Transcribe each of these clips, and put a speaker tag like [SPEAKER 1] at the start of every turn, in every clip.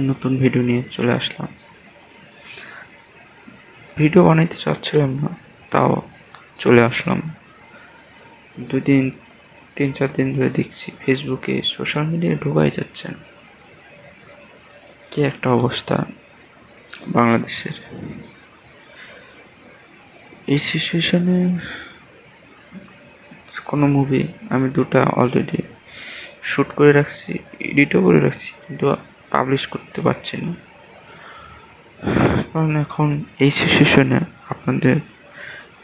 [SPEAKER 1] নতুন ভিডিও নিয়ে চলে আসলাম। ভিডিও বানাইতে চাচ্ছিলাম না, তাও চলে আসলাম। 3-4 দিন ধরে দেখছি ফেসবুকে, সোশ্যাল মিডিয়ায় ঢোকাই যাচ্ছে না। কি একটা অবস্থা বাংলাদেশের। এই সিচুয়েশনে কোনো মুভি আমি 2টা অলরেডি শ্যুট করে রাখছি, এডিটও করে রাখছি, কিন্তু পাবলিশ করতে পারছি না। কারণ এখন এই সিচুয়েশনে আপনাদের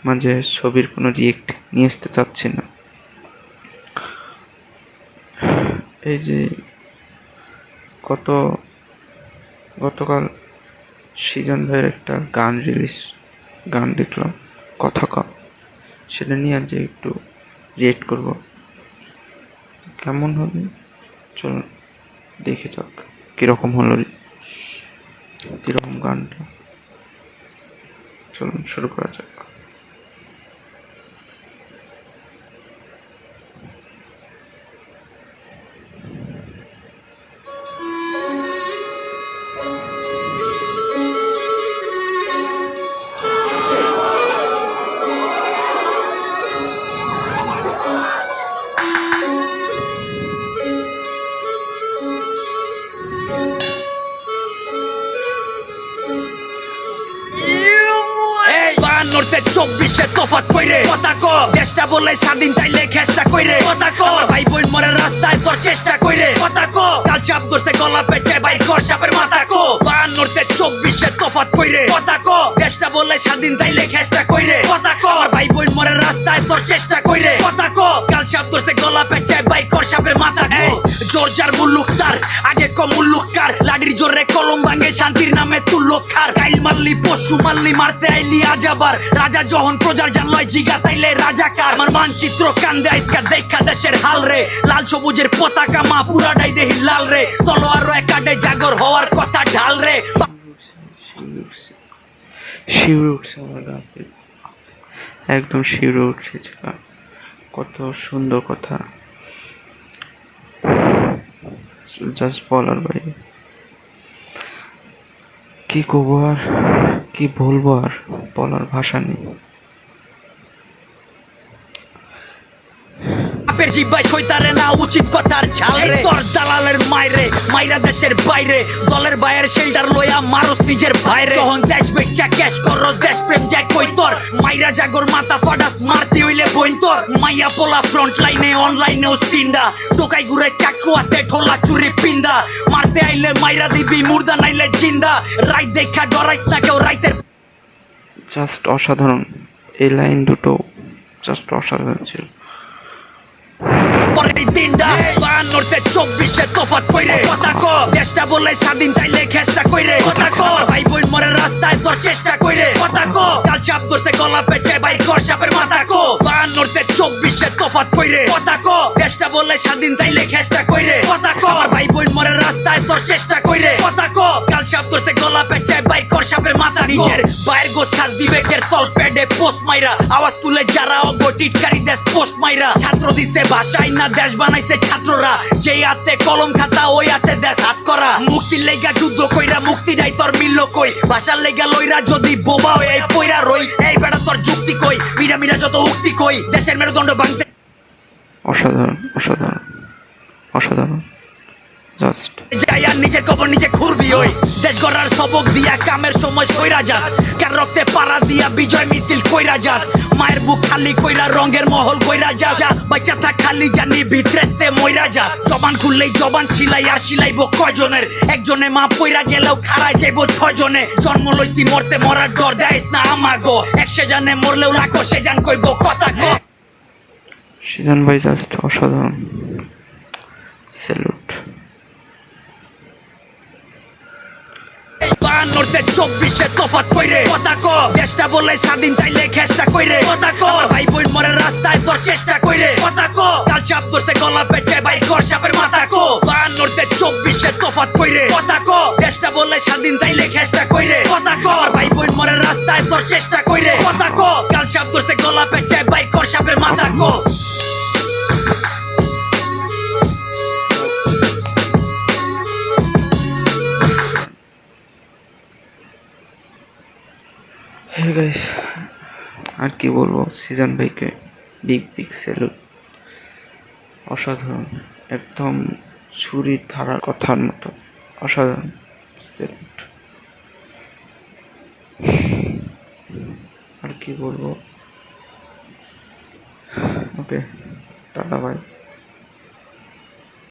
[SPEAKER 1] মাঝে ছবির কোনো রিয়েক্ট নিয়ে আসতে চাচ্ছি না। এই যে গতকাল সিজন ভাইয়ের একটা গান দেখলাম, কথা কম, সেটা নিয়ে আজ একটু রিয়েক্ট করব। কেমন হবে চলুন দেখে যাক কিরকম হলো, কিরকম গানটা। চলুন শুরু করা যাক।
[SPEAKER 2] নড়তে 24-এ তফাৎ কইরে কথা ক, দেশটা বলে স্বাধীন তাইলে খেষ্টা কইরে কথা ক, ভাই বোন মরে রাস্তায় তোর চেষ্টা কইরে কথা ক, কাল সাপ করছে গলা পেঁচে ভাই কর সাপের মাথা কো। নড়তে 24-এ তফাৎ কইরে কথা ক, দেশটা বলে স্বাধীন তাইলে খেষ্টা কইরে কথা ক, ভাই বোন মরে রাস্তায় তোর চেষ্টা কইরে কথা ক, কাল সাপ করছে গলা পেঁচে ভাই কর সাপের মাথা কো। জোর যার মুল্লুক তার আগে কম মুল্লুক কার, লাঠির জোরে কলম ভাঙে শান্তির নামে তুল্লুক খার, গাইল মারলি পশু মারলি মারতে আইলি আজ আবার, রাজা যখন প্রজার জানলয় জিগা তাইলে রাজাকার। আমার মানচিত্র কান্দে আইসকা দেখা দেশের হাল রে, লাল সবুজের পতাকা মা পুরাটাই দেহি লাল রে, তলোয়ার একাডে জাগর হওয়ার কথা ঢাল রে।
[SPEAKER 1] শিউরে উঠছে আমার গান, একদম শিউরে উঠছে। কত সুন্দর কথা, জাস্ট বলার বাইরে। কি করবো আর, কি বলবো আর, বলার ভাষা নেই।
[SPEAKER 2] বাপের জিব্বায় সইতারে না উচিত কথার ঝাল রে, তোর দালালের মাইরে মাইরা দেশের বাইরে, দলের বাইরের শেল্টার লইয়া মারুস নিজের ভাইরে, যখন দেশ বেচা ক্যাশ করস দেশ প্রেম যায় কই তোর, মাইরা জাগর মাথা ফাটাস মারতে হইলে বইন তোর, মাইয়া পোলা ফ্রন্ট লাইনে অনলাইনেও সিন্ডা, টোকাই ঘুরে চাকু হাতে ঠোলা চুরি পিন্দা, মারতে আইলে মাইরা দিবি মুর্দা নাইলে জিন্দা, রাইত দেখা ডরাইস না কেউ রাইতের।
[SPEAKER 1] জাস্ট অসাধারণ, এই লাইন দুটো জাস্ট অসাধারণ ছিল।
[SPEAKER 2] নড়তে 24-এ তফাৎ কইরে কথা ক, দেশটা বলে স্বাধীন তাইলে খেষ্টা কইরে কথা ক, ভাই বোন মরে রাস্তায় তোর চেষ্টা কইরে কথা ক, কাল সাপ করছে গলা পেঁচে ভাই কর সাপের মাথা কো। নড়তে 24-এ তফাৎ কইরে কথা ক, দেশটা বলে স্বাধীন তাইলে খেষ্টা কইরে কথা ক, ভাই বোন মরে রাস্তায় তোর চেষ্টা কইরে কথা ক, কাল সাপ করছে গলা পেঁচে ভাই কর সাপের মাথা। নিজের বাইর গোছ খাস বিবেকের তল পেডে পোস্ট মাইরা, আওয়াজ তুলে যারা অগটিটকারী দেশ পোস্ট মাইরা, ছাত্র দিছে ভাষাই না দেশ বানাইছে ছাত্ররা, যেই হাতে কলম খাতা ওই হাতে দেশ হাত করা, মুক্তির লেগা যুদ্ধ কইরা মুক্তি নাই তোর মিলল কই, ভাষার লেগা লইরা যদি বোবা হয়ে এই পইরা রই, এই বেড়া তোর যুক্তি কই, মিরা মিরা যত উক্তি কই, দেশের মেরুদণ্ড ভাঙতে।
[SPEAKER 1] অসাধারণ অসাধারণ অসাধারণ, জাস্ট
[SPEAKER 2] যাইয়া নিজের কবর নিজে খুরবি ওই, দেশ গড়ার সবক দিয়া কামের সময় সইরা যাস, কার রক্তে পাড়া দিয়া বিজয় মিছিল কইরা যাস, মায়ের বুক খালি কইরা রঙের মহল কইরা যাস, বাচ্চা থাক খালি জানি ভিতরেতে মইরা যাস, জবান খুললেই জবান ছিলাই আর সিলাইব কয়জনের, একজনে মা পইরা গেলেও খাড়ায় যাইব 6 জনে, জন্ম লইছি মরতে মরার ডর দেয়স না আমাগো, 100 জানে মরলেও লাখো সে জান কইব কথা ক।
[SPEAKER 1] সিজন ভাই জাস্ট অসাধারণ, স্যালুট।
[SPEAKER 2] নড়তে 24-এ তফাৎ কইরে কথা ক, দেশটা বলে স্বাধীন তাইলে খেষ্টা কইরে কথা ক, ভাই বোন মরে রাস্তায় তোর চেষ্টা কইরে কথা ক, কাল সাপ করছে গলা পেঁচে ভাই কর সাপের মাথা কো। নড়তে 24-এ তফাৎ কইরে কথা ক, দেশটা বলে স্বাধীন তাইলে খেষ্টা কইরে কথা ক, ভাই বোন মরে রাস্তায় তোর চেষ্টা কইরে কথা ক, কাল সাপ করছে গলা পেঁচে ভাই কর সাপের মাথা কো।
[SPEAKER 1] গাইস, আর কি বলবো, সিজন ভাইকে বিগ বিগ স্যালুট। অসাধারণ, একদম ছুরির ধারার কথার মতো অসাধারণ স্যালুট। আর কি বলবো, ওকে, টাটা বাই।